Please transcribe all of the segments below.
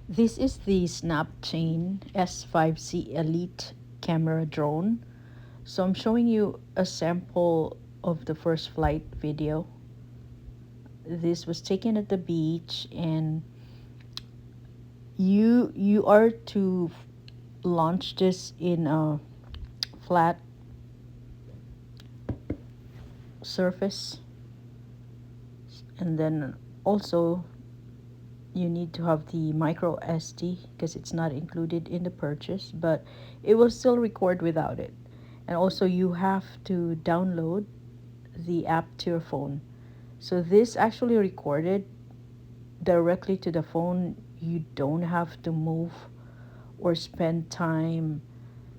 This is the Snaptain S5C Elite camera drone. So I'm showing you a sample of the first flight video. This was taken at the beach, and you are to launch this in a flat surface, and then also you need to have the micro SD because it's not included in the purchase, but it will still record without it. And also you have to download the app to your phone. So this actually recorded directly to the phone. You don't have to move or spend time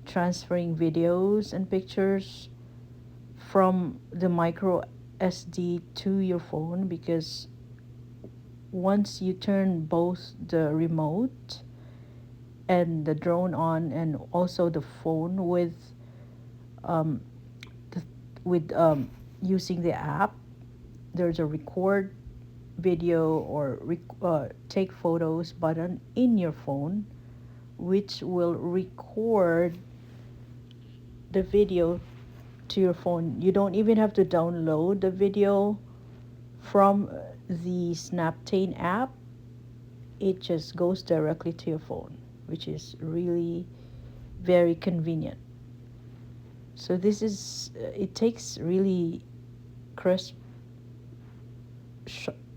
transferring videos and pictures from the micro SD to your phone, because once you turn both the remote and the drone on, and also the phone with um, the, with using the app, there's a record video or take photos button in your phone, which will record the video to your phone. You don't even have to download the video from the Snaptain app. It just goes directly to your phone, which is really very convenient. So this is it takes really crisp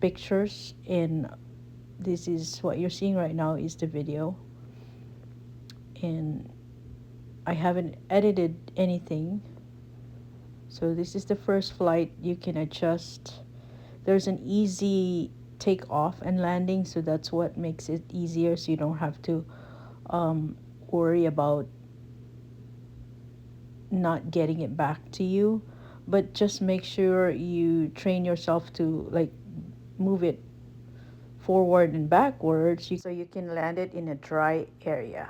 pictures, and this is what you're seeing right now is the video, and I haven't edited anything. So this is the first flight. You can adjust. There's an easy takeoff and landing, so that's what makes it easier, so you don't have to worry about not getting it back to you. But just make sure you train yourself to like move it forward and backwards so you can land it in a dry area.